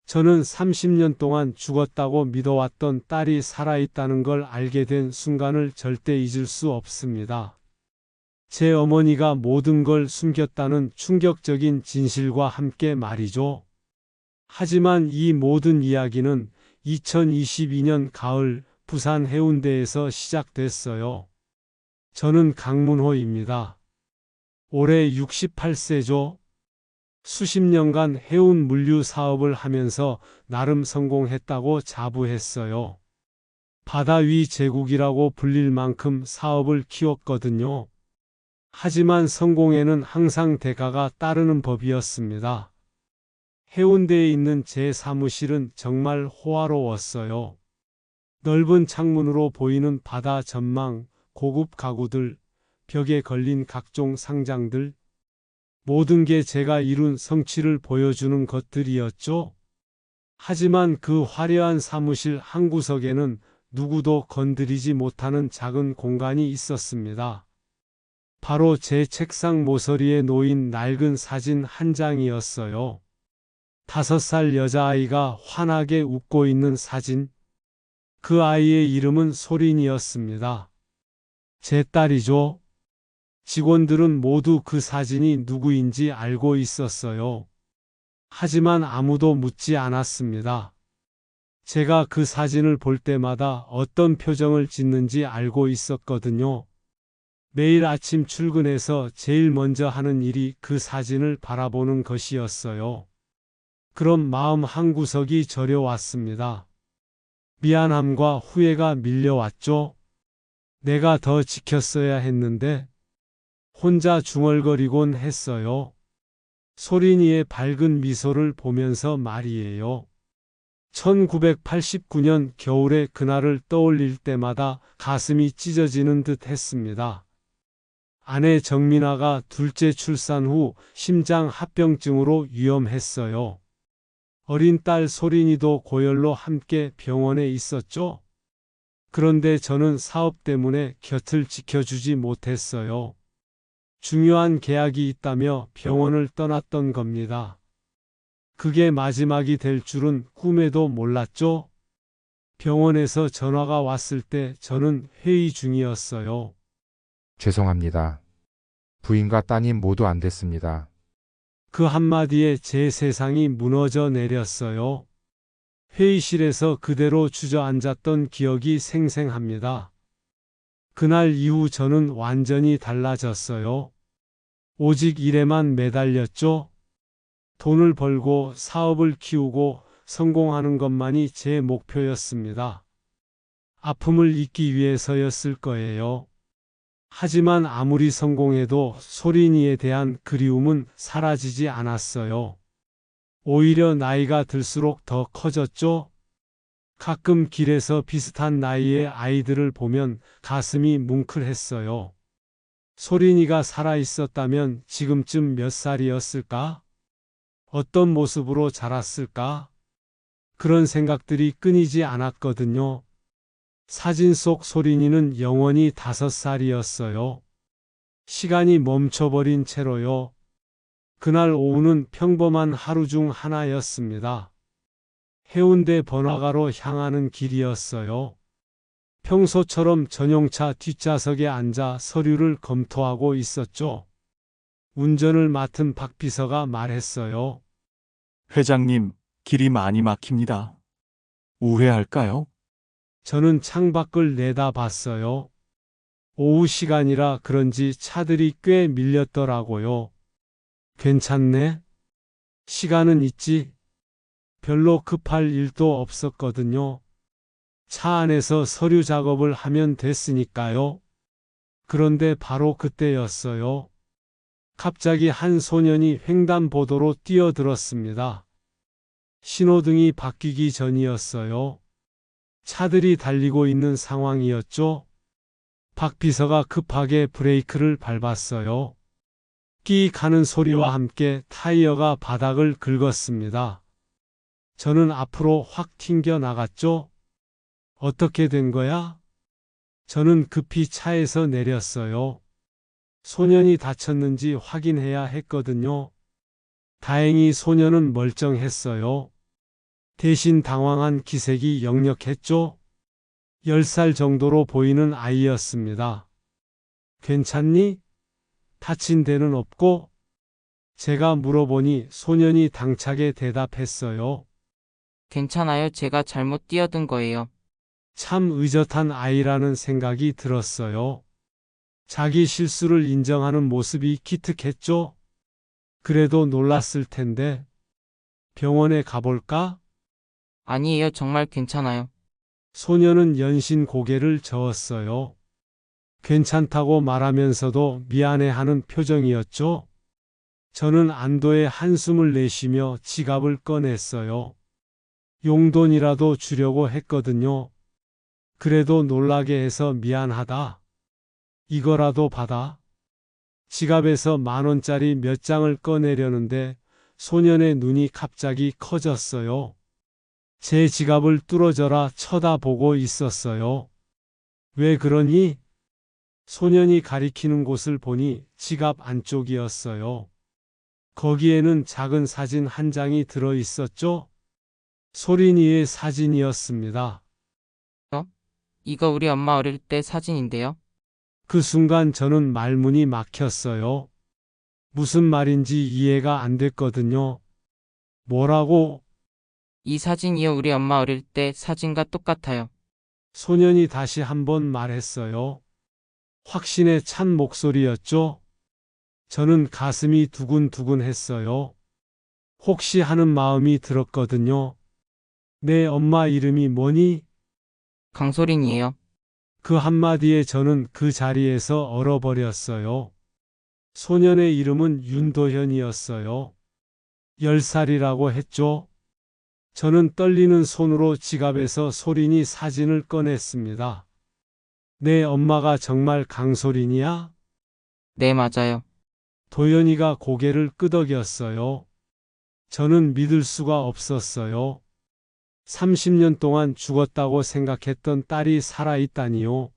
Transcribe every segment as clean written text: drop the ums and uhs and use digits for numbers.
저는 30년 동안 죽었다고 믿어왔던 딸이 살아있다는 걸 알게 된 순간을 절대 잊을 수 없습니다. 제 어머니가 모든 걸 숨겼다는 충격적인 진실과 함께 말이죠. 하지만 이 모든 이야기는 2022년 가을 부산 해운대에서 시작됐어요. 저는 강문호입니다. 올해 68세죠. 수십 년간 해운 물류 사업을 하면서 나름 성공했다고 자부했어요. 바다 위 제국이라고 불릴 만큼 사업을 키웠거든요. 하지만 성공에는 항상 대가가 따르는 법이었습니다. 해운대에 있는 제 사무실은 정말 호화로웠어요. 넓은 창문으로 보이는 바다 전망, 고급 가구들, 벽에 걸린 각종 상장들, 모든 게 제가 이룬 성취를 보여주는 것들이었죠. 하지만 그 화려한 사무실 한 구석에는 누구도 건드리지 못하는 작은 공간이 있었습니다. 바로 제 책상 모서리에 놓인 낡은 사진 한 장이었어요. 5살 여자아이가 환하게 웃고 있는 사진. 그 아이의 이름은 소린이었습니다. 제 딸이죠. 직원들은 모두 그 사진이 누구인지 알고 있었어요. 하지만 아무도 묻지 않았습니다. 제가 그 사진을 볼 때마다 어떤 표정을 짓는지 알고 있었거든요. 매일 아침 출근해서 제일 먼저 하는 일이 그 사진을 바라보는 것이었어요. 그럼 마음 한구석이 저려왔습니다. 미안함과 후회가 밀려왔죠. 내가 더 지켰어야 했는데 혼자 중얼거리곤 했어요. 소린이의 밝은 미소를 보면서 말이에요. 1989년 겨울에 그날을 떠올릴 때마다 가슴이 찢어지는 듯 했습니다. 아내 정민아가 둘째 출산 후 심장 합병증으로 위험했어요. 어린 딸 소린이도 고열로 함께 병원에 있었죠. 그런데 저는 사업 때문에 곁을 지켜주지 못했어요. 중요한 계약이 있다며 병원을 떠났던 겁니다. 그게 마지막이 될 줄은 꿈에도 몰랐죠. 병원에서 전화가 왔을 때 저는 회의 중이었어요. 죄송합니다. 부인과 따님 모두 안 됐습니다. 그 한마디에 제 세상이 무너져 내렸어요. 회의실에서 그대로 주저앉았던 기억이 생생합니다. 그날 이후 저는 완전히 달라졌어요. 오직 일에만 매달렸죠. 돈을 벌고 사업을 키우고 성공하는 것만이 제 목표였습니다. 아픔을 잊기 위해서였을 거예요. 하지만 아무리 성공해도 소린이에 대한 그리움은 사라지지 않았어요. 오히려 나이가 들수록 더 커졌죠. 가끔 길에서 비슷한 나이의 아이들을 보면 가슴이 뭉클했어요. 소린이가 살아있었다면 지금쯤 몇 살이었을까? 어떤 모습으로 자랐을까? 그런 생각들이 끊이지 않았거든요. 사진 속 소린이는 영원히 5살이었어요. 시간이 멈춰버린 채로요. 그날 오후는 평범한 하루 중 하나였습니다. 해운대 번화가로 향하는 길이었어요. 평소처럼 전용차 뒷좌석에 앉아 서류를 검토하고 있었죠. 운전을 맡은 박 비서가 말했어요. 회장님, 길이 많이 막힙니다. 우회할까요? 저는 창밖을 내다봤어요. 오후 시간이라 그런지 차들이 꽤 밀렸더라고요. 괜찮네? 시간은 있지? 별로 급할 일도 없었거든요. 차 안에서 서류 작업을 하면 됐으니까요. 그런데 바로 그때였어요. 갑자기 한 소년이 횡단보도로 뛰어들었습니다. 신호등이 바뀌기 전이었어요. 차들이 달리고 있는 상황이었죠. 박 비서가 급하게 브레이크를 밟았어요. 끼익 하는 소리와 함께 타이어가 바닥을 긁었습니다. 저는 앞으로 확 튕겨 나갔죠. 어떻게 된 거야? 저는 급히 차에서 내렸어요. 소년이 다쳤는지 확인해야 했거든요. 다행히 소년은 멀쩡했어요. 대신 당황한 기색이 역력했죠. 10살 정도로 보이는 아이였습니다. 괜찮니? 다친 데는 없고? 제가 물어보니 소년이 당차게 대답했어요. 괜찮아요. 제가 잘못 뛰어든 거예요. 참 의젓한 아이라는 생각이 들었어요. 자기 실수를 인정하는 모습이 기특했죠? 그래도 놀랐을 텐데. 병원에 가볼까? 아니에요. 정말 괜찮아요. 소녀는 연신 고개를 저었어요. 괜찮다고 말하면서도 미안해하는 표정이었죠. 저는 안도의 한숨을 내쉬며 지갑을 꺼냈어요. 용돈이라도 주려고 했거든요. 그래도 놀라게 해서 미안하다. 이거라도 받아. 지갑에서 10,000원짜리 몇 장을 꺼내려는데 소년의 눈이 갑자기 커졌어요. 제 지갑을 뚫어져라 쳐다보고 있었어요. 왜 그러니? 소년이 가리키는 곳을 보니 지갑 안쪽이었어요. 거기에는 작은 사진 한 장이 들어 있었죠? 소린이의 사진이었습니다. 이거 우리 엄마 어릴 때 사진인데요. 그 순간 저는 말문이 막혔어요. 무슨 말인지 이해가 안 됐거든요. 뭐라고? 이 사진이요. 우리 엄마 어릴 때 사진과 똑같아요. 소년이 다시 한번 말했어요. 확신에 찬 목소리였죠? 저는 가슴이 두근두근 했어요. 혹시 하는 마음이 들었거든요. 내 엄마 이름이 뭐니? 강소린이에요. 그 한마디에 저는 그 자리에서 얼어버렸어요. 소년의 이름은 윤도현이었어요. 10살이라고 했죠. 저는 떨리는 손으로 지갑에서 소린이 사진을 꺼냈습니다. 내 엄마가 정말 강소린이야? 네, 맞아요. 도연이가 고개를 끄덕였어요. 저는 믿을 수가 없었어요. 30년 동안 죽었다고 생각했던 딸이 살아있다니요.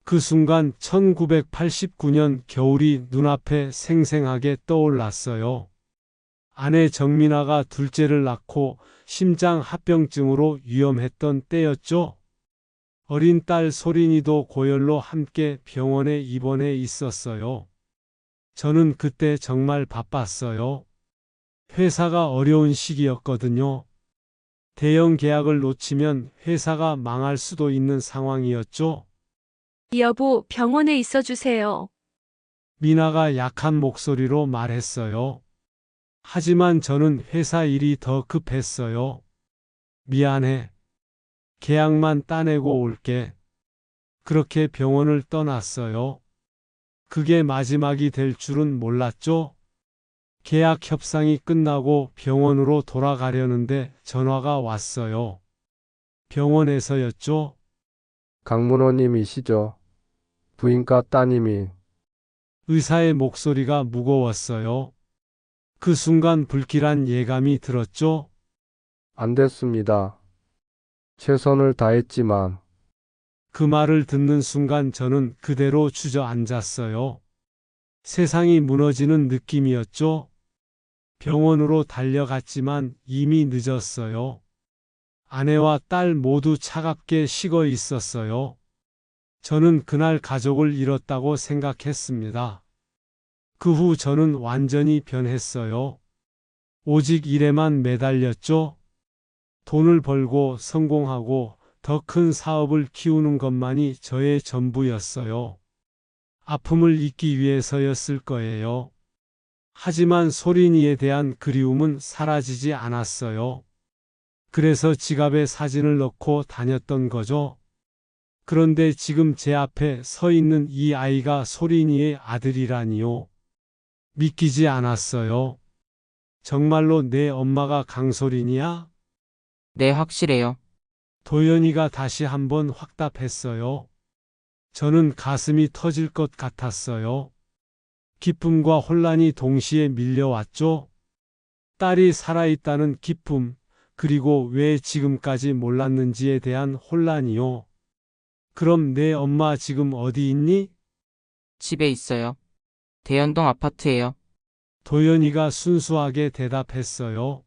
그 순간 1989년 겨울이 눈앞에 생생하게 떠올랐어요. 아내 정민아가 둘째를 낳고 심장 합병증으로 위험했던 때였죠. 어린 딸 소린이도 고열로 함께 병원에 입원해 있었어요. 저는 그때 정말 바빴어요. 회사가 어려운 시기였거든요. 대형 계약을 놓치면 회사가 망할 수도 있는 상황이었죠. 여보, 병원에 있어 주세요. 미나가 약한 목소리로 말했어요. 하지만 저는 회사 일이 더 급했어요. 미안해. 계약만 따내고 올게. 그렇게 병원을 떠났어요. 그게 마지막이 될 줄은 몰랐죠? 계약 협상이 끝나고 병원으로 돌아가려는데 전화가 왔어요. 병원에서였죠? 강문호님이시죠? 부인과 따님이 의사의 목소리가 무거웠어요. 그 순간 불길한 예감이 들었죠? 안 됐습니다. 최선을 다했지만 그 말을 듣는 순간 저는 그대로 주저앉았어요. 세상이 무너지는 느낌이었죠? 병원으로 달려갔지만 이미 늦었어요. 아내와 딸 모두 차갑게 식어 있었어요. 저는 그날 가족을 잃었다고 생각했습니다. 그 후 저는 완전히 변했어요. 오직 일에만 매달렸죠. 돈을 벌고 성공하고 더 큰 사업을 키우는 것만이 저의 전부였어요. 아픔을 잊기 위해서였을 거예요. 하지만 소린이에 대한 그리움은 사라지지 않았어요. 그래서 지갑에 사진을 넣고 다녔던 거죠. 그런데 지금 제 앞에 서 있는 이 아이가 소린이의 아들이라니요. 믿기지 않았어요. 정말로 내 엄마가 강소린이야? 네, 확실해요. 도연이가 다시 한번 확답했어요. 저는 가슴이 터질 것 같았어요. 기쁨과 혼란이 동시에 밀려왔죠. 딸이 살아있다는 기쁨, 그리고 왜 지금까지 몰랐는지에 대한 혼란이요. 그럼 내 엄마 지금 어디 있니? 집에 있어요. 대연동 아파트예요. 도연이가 순수하게 대답했어요.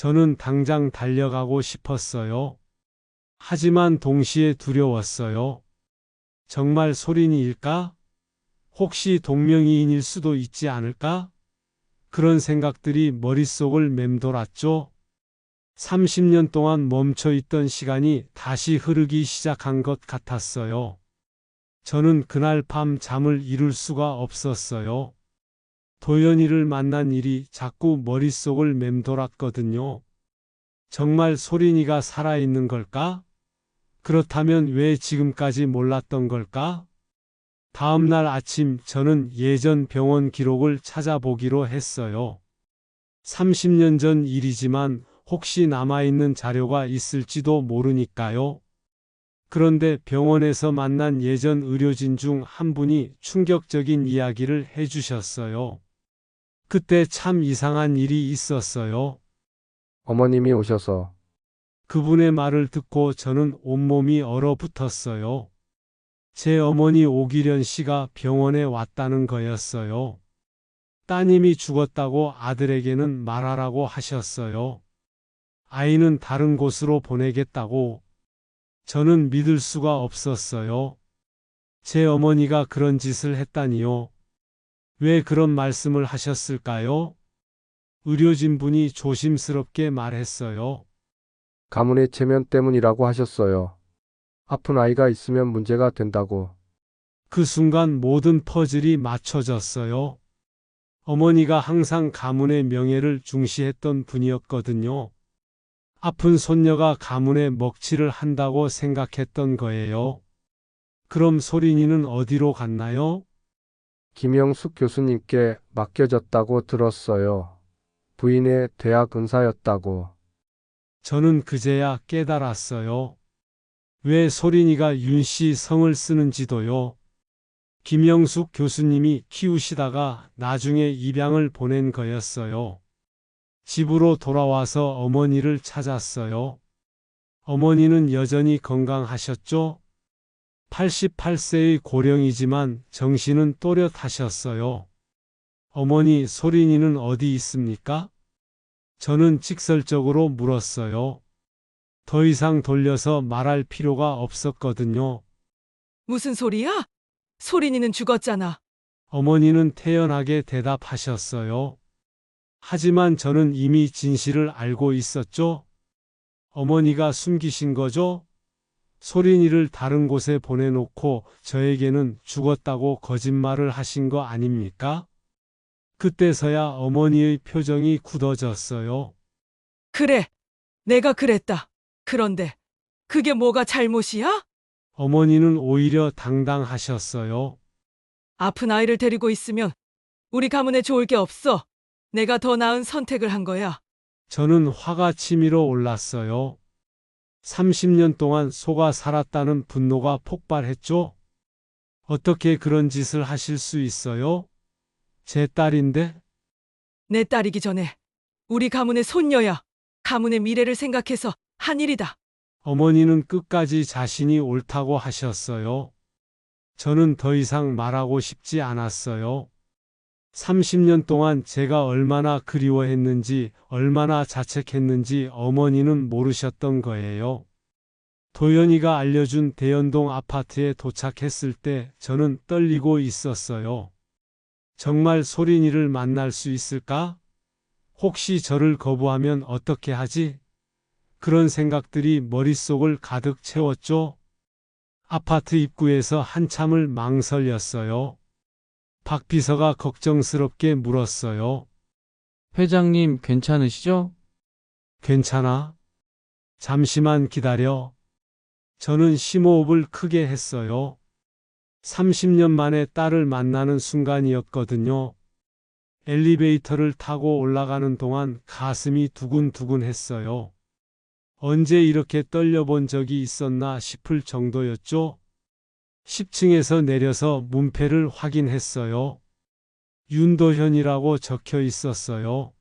저는 당장 달려가고 싶었어요. 하지만 동시에 두려웠어요. 정말 소린이일까? 혹시 동명이인일 수도 있지 않을까? 그런 생각들이 머릿속을 맴돌았죠. 30년 동안 멈춰 있던 시간이 다시 흐르기 시작한 것 같았어요. 저는 그날 밤 잠을 이룰 수가 없었어요. 도연이를 만난 일이 자꾸 머릿속을 맴돌았거든요. 정말 소린이가 살아있는 걸까? 그렇다면 왜 지금까지 몰랐던 걸까? 다음 날 아침 저는 예전 병원 기록을 찾아보기로 했어요. 30년 전 일이지만 혹시 남아있는 자료가 있을지도 모르니까요. 그런데 병원에서 만난 예전 의료진 중 한 분이 충격적인 이야기를 해주셨어요. 그때 참 이상한 일이 있었어요. 어머님이 오셔서 그분의 말을 듣고 저는 온몸이 얼어붙었어요. 제 어머니 오기련 씨가 병원에 왔다는 거였어요. 따님이 죽었다고 아들에게는 말하라고 하셨어요. 아이는 다른 곳으로 보내겠다고. 저는 믿을 수가 없었어요. 제 어머니가 그런 짓을 했다니요. 왜 그런 말씀을 하셨을까요? 의료진 분이 조심스럽게 말했어요. 가문의 체면 때문이라고 하셨어요. 아픈 아이가 있으면 문제가 된다고. 그 순간 모든 퍼즐이 맞춰졌어요. 어머니가 항상 가문의 명예를 중시했던 분이었거든요. 아픈 손녀가 가문의 먹칠을 한다고 생각했던 거예요. 그럼 소린이는 어디로 갔나요? 김영숙 교수님께 맡겨졌다고 들었어요. 부인의 대학 은사였다고. 저는 그제야 깨달았어요. 왜 소린이가 윤 씨 성을 쓰는지도요. 김영숙 교수님이 키우시다가 나중에 입양을 보낸 거였어요. 집으로 돌아와서 어머니를 찾았어요. 어머니는 여전히 건강하셨죠? 88세의 고령이지만 정신은 또렷하셨어요. 어머니, 소린이는 어디 있습니까? 저는 직설적으로 물었어요. 더 이상 돌려서 말할 필요가 없었거든요. 무슨 소리야? 소린이는 죽었잖아. 어머니는 태연하게 대답하셨어요. 하지만 저는 이미 진실을 알고 있었죠. 어머니가 숨기신 거죠? 소린이를 다른 곳에 보내놓고 저에게는 죽었다고 거짓말을 하신 거 아닙니까? 그때서야 어머니의 표정이 굳어졌어요. 그래, 내가 그랬다. 그런데 그게 뭐가 잘못이야? 어머니는 오히려 당당하셨어요. 아픈 아이를 데리고 있으면 우리 가문에 좋을 게 없어. 내가 더 나은 선택을 한 거야. 저는 화가 치밀어 올랐어요. 30년 동안 속아 살았다는 분노가 폭발했죠. 어떻게 그런 짓을 하실 수 있어요? 제 딸인데? 내 딸이기 전에 우리 가문의 손녀야. 가문의 미래를 생각해서 한 일이다. 어머니는 끝까지 자신이 옳다고 하셨어요. 저는 더 이상 말하고 싶지 않았어요. 30년 동안 제가 얼마나 그리워했는지, 얼마나 자책했는지 어머니는 모르셨던 거예요. 도연이가 알려준 대연동 아파트에 도착했을 때 저는 떨리고 있었어요. 정말 소린이를 만날 수 있을까? 혹시 저를 거부하면 어떻게 하지? 그런 생각들이 머릿속을 가득 채웠죠. 아파트 입구에서 한참을 망설였어요. 박 비서가 걱정스럽게 물었어요. 회장님 괜찮으시죠? 괜찮아? 잠시만 기다려. 저는 심호흡을 크게 했어요. 30년 만에 딸을 만나는 순간이었거든요. 엘리베이터를 타고 올라가는 동안 가슴이 두근두근 했어요. 언제 이렇게 떨려본 적이 있었나 싶을 정도였죠. 10층에서 내려서 문패를 확인했어요. 윤도현이라고 적혀 있었어요.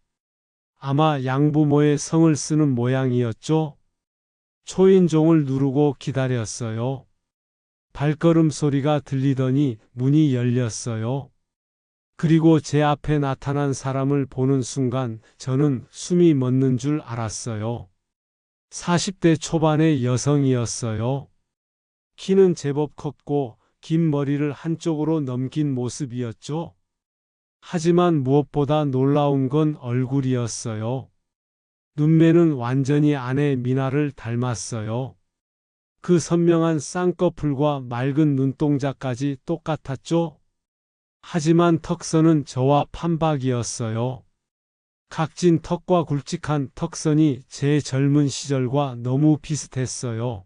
아마 양부모의 성을 쓰는 모양이었죠. 초인종을 누르고 기다렸어요. 발걸음 소리가 들리더니 문이 열렸어요. 그리고 제 앞에 나타난 사람을 보는 순간 저는 숨이 멎는 줄 알았어요. 40대 초반의 여성이었어요. 키는 제법 컸고 긴 머리를 한쪽으로 넘긴 모습이었죠. 하지만 무엇보다 놀라운 건 얼굴이었어요. 눈매는 완전히 아내 미나를 닮았어요. 그 선명한 쌍꺼풀과 맑은 눈동자까지 똑같았죠. 하지만 턱선은 저와 판박이었어요. 각진 턱과 굵직한 턱선이 제 젊은 시절과 너무 비슷했어요.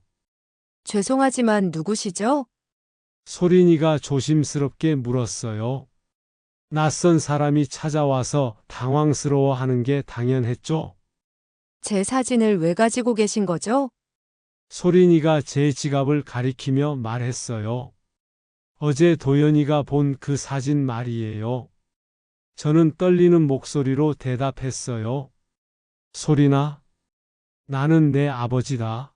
죄송하지만 누구시죠? 소린이가 조심스럽게 물었어요. 낯선 사람이 찾아와서 당황스러워하는 게 당연했죠. 제 사진을 왜 가지고 계신 거죠? 소린이가 제 지갑을 가리키며 말했어요. 어제 도연이가 본 그 사진 말이에요. 저는 떨리는 목소리로 대답했어요. 소린아, 나는 내 아버지다.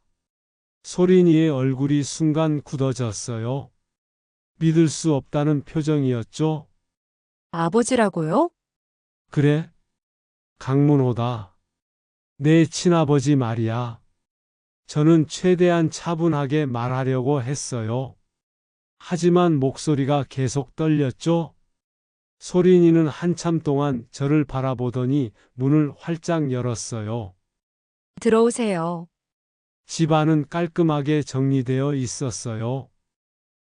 소린이의 얼굴이 순간 굳어졌어요. 믿을 수 없다는 표정이었죠. 아버지라고요? 그래? 강문호다. 내 친아버지 말이야. 저는 최대한 차분하게 말하려고 했어요. 하지만 목소리가 계속 떨렸죠. 소린이는 한참 동안 저를 바라보더니 문을 활짝 열었어요. 들어오세요. 집 안은 깔끔하게 정리되어 있었어요.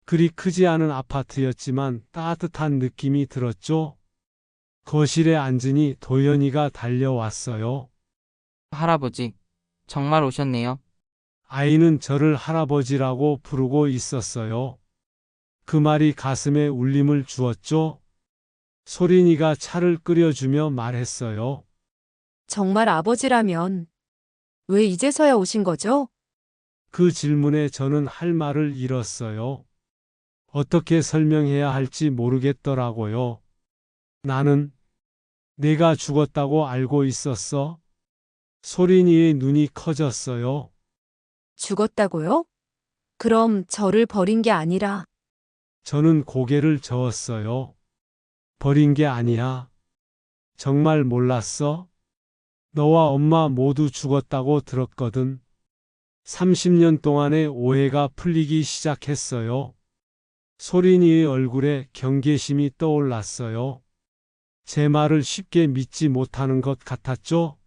그리 크지 않은 아파트였지만 따뜻한 느낌이 들었죠. 거실에 앉으니 도연이가 달려왔어요. 할아버지, 정말 오셨네요. 아이는 저를 할아버지라고 부르고 있었어요. 그 말이 가슴에 울림을 주었죠. 소린이가 차를 끓여주며 말했어요. 정말 아버지라면 왜 이제서야 오신 거죠? 그 질문에 저는 할 말을 잃었어요. 어떻게 설명해야 할지 모르겠더라고요. 나는 내가 죽었다고 알고 있었어. 소린이의 눈이 커졌어요. 죽었다고요? 그럼 저를 버린 게 아니라 저는 고개를 저었어요. 버린 게 아니야. 정말 몰랐어? 너와 엄마 모두 죽었다고 들었거든. 30년 동안의 오해가 풀리기 시작했어요. 소린이의 얼굴에 경계심이 떠올랐어요. 제 말을 쉽게 믿지 못하는 것 같았죠?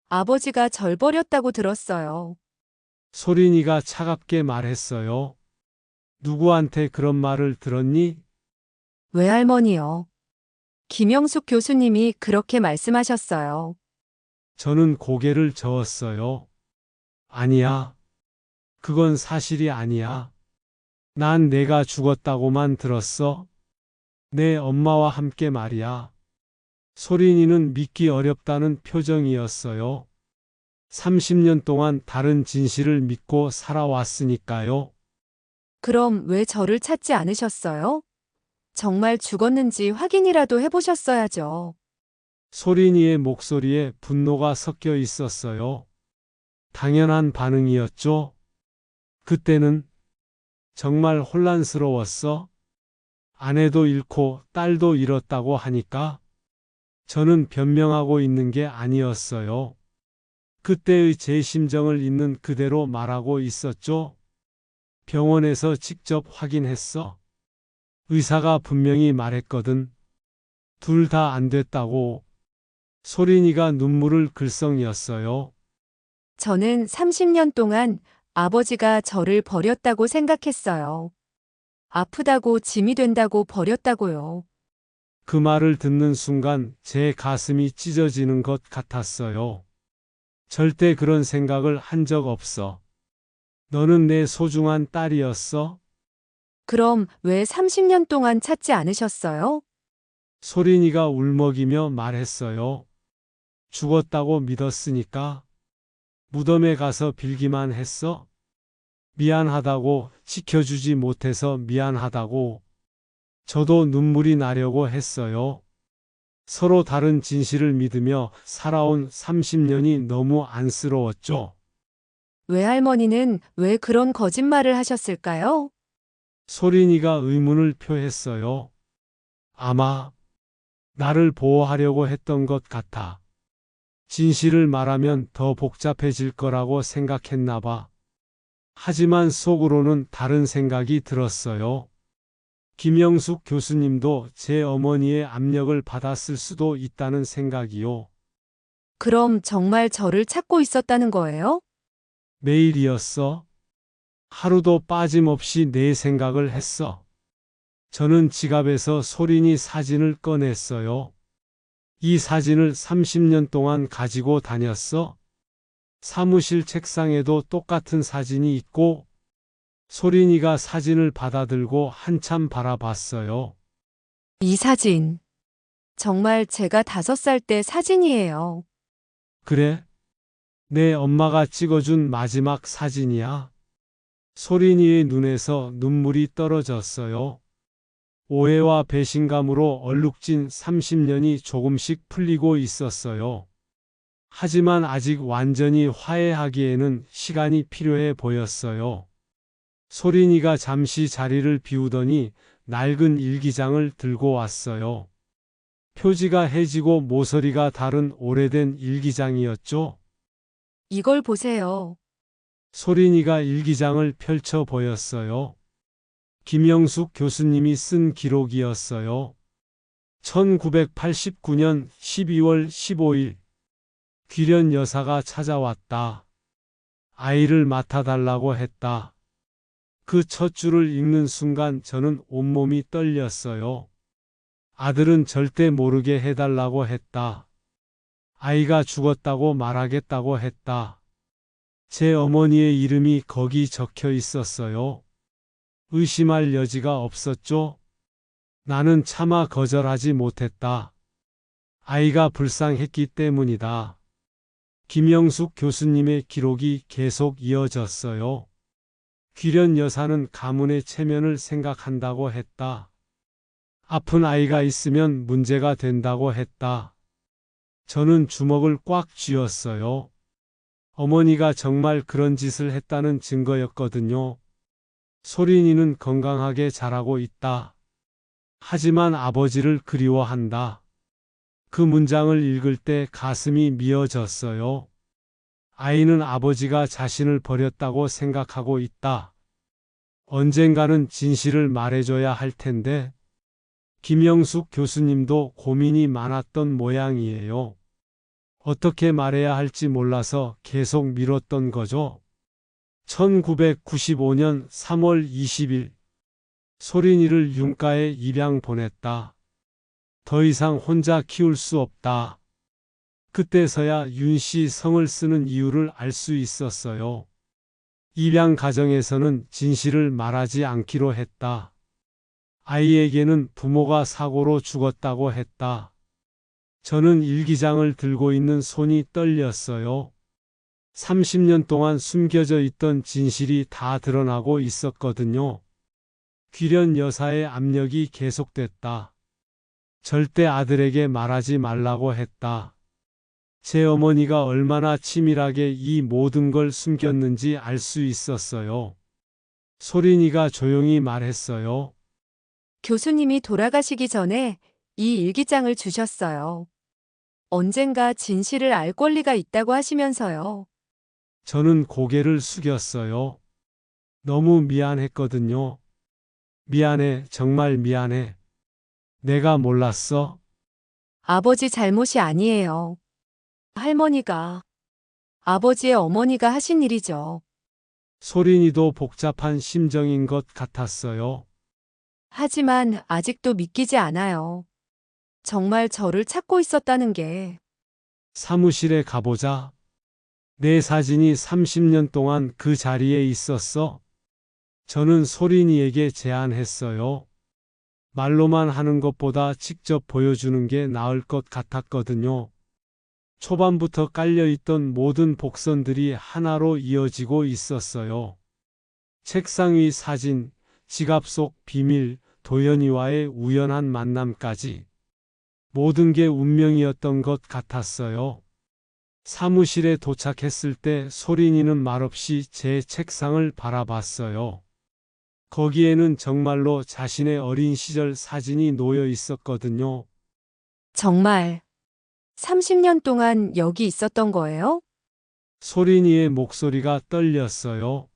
아버지가 절 버렸다고 들었어요. 소린이가 차갑게 말했어요. 누구한테 그런 말을 들었니? 외할머니요. 김영숙 교수님이 그렇게 말씀하셨어요. 저는 고개를 저었어요. 아니야. 그건 사실이 아니야. 난 내가 죽었다고만 들었어. 내 엄마와 함께 말이야. 소린이는 믿기 어렵다는 표정이었어요. 30년 동안 다른 진실을 믿고 살아왔으니까요. 그럼 왜 저를 찾지 않으셨어요? 정말 죽었는지 확인이라도 해보셨어야죠. 소린이의 목소리에 분노가 섞여 있었어요. 당연한 반응이었죠. 그때는 정말 혼란스러웠어. 아내도 잃고 딸도 잃었다고 하니까 저는 변명하고 있는 게 아니었어요. 그때의 제 심정을 있는 그대로 말하고 있었죠. 병원에서 직접 확인했어. 의사가 분명히 말했거든. 둘 다 안 됐다고. 소린이가 눈물을 글썽였어요. 저는 30년 동안 아버지가 저를 버렸다고 생각했어요. 아프다고 짐이 된다고 버렸다고요. 그 말을 듣는 순간 제 가슴이 찢어지는 것 같았어요. 절대 그런 생각을 한 적 없어. 너는 내 소중한 딸이었어? 그럼 왜 30년 동안 찾지 않으셨어요? 소린이가 울먹이며 말했어요. 죽었다고 믿었으니까. 무덤에 가서 빌기만 했어? 미안하다고, 지켜주지 못해서 미안하다고. 저도 눈물이 나려고 했어요. 서로 다른 진실을 믿으며 살아온 30년이 너무 안쓰러웠죠. 외할머니는 왜 그런 거짓말을 하셨을까요? 소린이가 의문을 표했어요. 아마 나를 보호하려고 했던 것 같아. 진실을 말하면 더 복잡해질 거라고 생각했나 봐. 하지만 속으로는 다른 생각이 들었어요. 김영숙 교수님도 제 어머니의 압력을 받았을 수도 있다는 생각이요. 그럼 정말 저를 찾고 있었다는 거예요? 매일이었어. 하루도 빠짐없이 내 생각을 했어. 저는 지갑에서 소린이 사진을 꺼냈어요. 이 사진을 30년 동안 가지고 다녔어. 사무실 책상에도 똑같은 사진이 있고, 소린이가 사진을 받아들고 한참 바라봤어요. 이 사진. 정말 제가 5살 때 사진이에요. 그래? 내 엄마가 찍어준 마지막 사진이야. 소린이의 눈에서 눈물이 떨어졌어요. 오해와 배신감으로 얼룩진 30년이 조금씩 풀리고 있었어요. 하지만 아직 완전히 화해하기에는 시간이 필요해 보였어요. 소린이가 잠시 자리를 비우더니 낡은 일기장을 들고 왔어요. 표지가 해지고 모서리가 다른 오래된 일기장이었죠. 이걸 보세요. 소린이가 일기장을 펼쳐 보였어요. 김영숙 교수님이 쓴 기록이었어요. 1989년 12월 15일. 귀련 여사가 찾아왔다. 아이를 맡아달라고 했다. 그 첫 줄을 읽는 순간 저는 온몸이 떨렸어요. 아들은 절대 모르게 해달라고 했다. 아이가 죽었다고 말하겠다고 했다. 제 어머니의 이름이 거기 적혀 있었어요. 의심할 여지가 없었죠? 나는 차마 거절하지 못했다. 아이가 불쌍했기 때문이다. 김영숙 교수님의 기록이 계속 이어졌어요. 귀련 여사는 가문의 체면을 생각한다고 했다. 아픈 아이가 있으면 문제가 된다고 했다. 저는 주먹을 꽉 쥐었어요. 어머니가 정말 그런 짓을 했다는 증거였거든요. 소린이는 건강하게 자라고 있다. 하지만 아버지를 그리워한다. 그 문장을 읽을 때 가슴이 미어졌어요. 아이는 아버지가 자신을 버렸다고 생각하고 있다. 언젠가는 진실을 말해줘야 할 텐데. 김영숙 교수님도 고민이 많았던 모양이에요. 어떻게 말해야 할지 몰라서 계속 미뤘던 거죠. 1995년 3월 20일. 소린이를 윤가에 입양 보냈다. 더 이상 혼자 키울 수 없다. 그때서야 윤 씨 성을 쓰는 이유를 알 수 있었어요. 입양 가정에서는 진실을 말하지 않기로 했다. 아이에게는 부모가 사고로 죽었다고 했다. 저는 일기장을 들고 있는 손이 떨렸어요. 30년 동안 숨겨져 있던 진실이 다 드러나고 있었거든요. 귀련 여사의 압력이 계속됐다. 절대 아들에게 말하지 말라고 했다. 제 어머니가 얼마나 치밀하게 이 모든 걸 숨겼는지 알 수 있었어요. 소린이가 조용히 말했어요. 교수님이 돌아가시기 전에 이 일기장을 주셨어요. 언젠가 진실을 알 권리가 있다고 하시면서요. 저는 고개를 숙였어요. 너무 미안했거든요. 미안해, 정말 미안해. 내가 몰랐어. 아버지 잘못이 아니에요. 할머니가, 아버지의 어머니가 하신 일이죠. 소린이도 복잡한 심정인 것 같았어요. 하지만 아직도 믿기지 않아요. 정말 저를 찾고 있었다는 게. 사무실에 가보자. 내 사진이 30년 동안 그 자리에 있었어. 저는 소린이에게 제안했어요. 말로만 하는 것보다 직접 보여주는 게 나을 것 같았거든요. 초반부터 깔려있던 모든 복선들이 하나로 이어지고 있었어요. 책상 위 사진, 지갑 속 비밀, 도연이와의 우연한 만남까지. 모든 게 운명이었던 것 같았어요. 사무실에 도착했을 때 소린이는 말없이 제 책상을 바라봤어요. 거기에는 정말로 자신의 어린 시절 사진이 놓여 있었거든요. 정말 30년 동안 여기 있었던 거예요? 소린이의 목소리가 떨렸어요.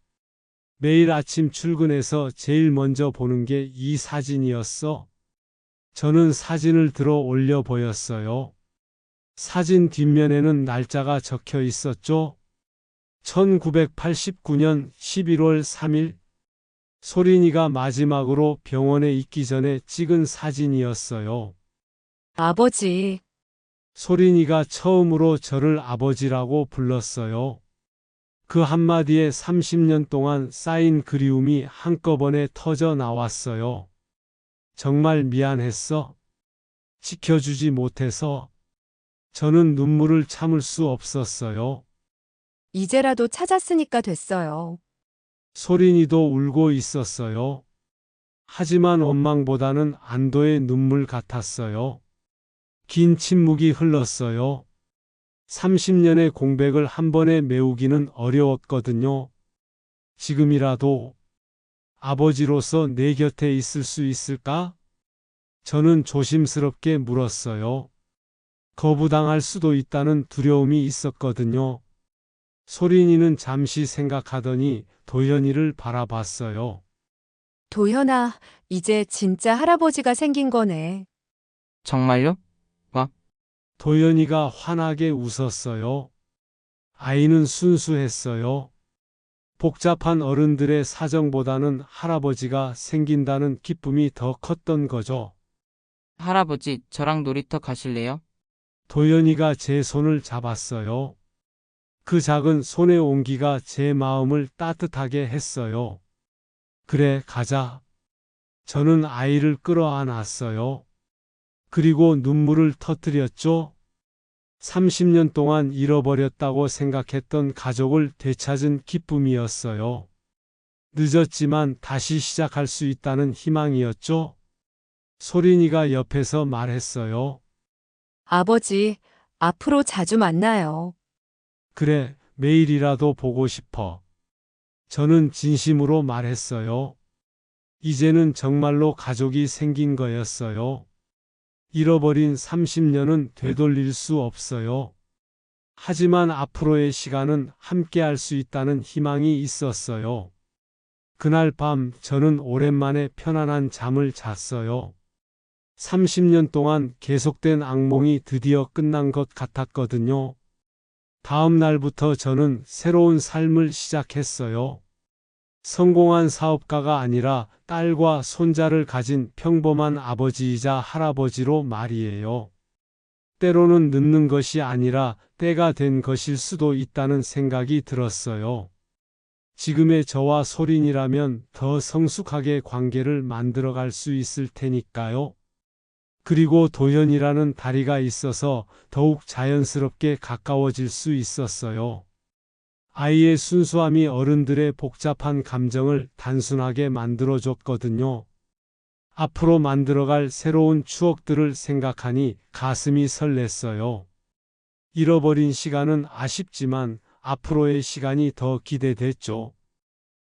매일 아침 출근해서 제일 먼저 보는 게 이 사진이었어. 저는 사진을 들어 올려 보였어요. 사진 뒷면에는 날짜가 적혀 있었죠. 1989년 11월 3일. 소린이가 마지막으로 병원에 있기 전에 찍은 사진이었어요. 아버지, 소린이가 처음으로 저를 아버지라고 불렀어요. 그 한마디에 30년 동안 쌓인 그리움이 한꺼번에 터져 나왔어요. 정말 미안했어. 지켜주지 못해서. 저는 눈물을 참을 수 없었어요. 이제라도 찾았으니까 됐어요. 소린이도 울고 있었어요. 하지만 원망보다는 안도의 눈물 같았어요. 긴 침묵이 흘렀어요. 30년의 공백을 한 번에 메우기는 어려웠거든요. 지금이라도 아버지로서 내 곁에 있을 수 있을까? 저는 조심스럽게 물었어요. 거부당할 수도 있다는 두려움이 있었거든요. 소린이는 잠시 생각하더니 도현이를 바라봤어요. 도현아, 이제 진짜 할아버지가 생긴 거네. 정말요? 도현이가 환하게 웃었어요. 아이는 순수했어요. 복잡한 어른들의 사정보다는 할아버지가 생긴다는 기쁨이 더 컸던 거죠. 할아버지, 저랑 놀이터 가실래요? 도현이가 제 손을 잡았어요. 그 작은 손의 온기가 제 마음을 따뜻하게 했어요. 그래, 가자. 저는 아이를 끌어안았어요. 그리고 눈물을 터뜨렸죠. 30년 동안 잃어버렸다고 생각했던 가족을 되찾은 기쁨이었어요. 늦었지만 다시 시작할 수 있다는 희망이었죠. 소린이가 옆에서 말했어요. 아버지, 앞으로 자주 만나요. 그래, 매일이라도 보고 싶어. 저는 진심으로 말했어요. 이제는 정말로 가족이 생긴 거였어요. 잃어버린 30년은 되돌릴 수 없어요. 하지만 앞으로의 시간은 함께 할 수 있다는 희망이 있었어요. 그날 밤 저는 오랜만에 편안한 잠을 잤어요. 30년 동안 계속된 악몽이 드디어 끝난 것 같았거든요. 다음 날부터 저는 새로운 삶을 시작했어요. 성공한 사업가가 아니라 딸과 손자를 가진 평범한 아버지이자 할아버지로 말이에요. 때로는 늦는 것이 아니라 때가 된 것일 수도 있다는 생각이 들었어요. 지금의 저와 소린이라면 더 성숙하게 관계를 만들어갈 수 있을 테니까요. 그리고 도현이라는 다리가 있어서 더욱 자연스럽게 가까워질 수 있었어요. 아이의 순수함이 어른들의 복잡한 감정을 단순하게 만들어줬거든요. 앞으로 만들어갈 새로운 추억들을 생각하니 가슴이 설렜어요. 잃어버린 시간은 아쉽지만 앞으로의 시간이 더 기대됐죠.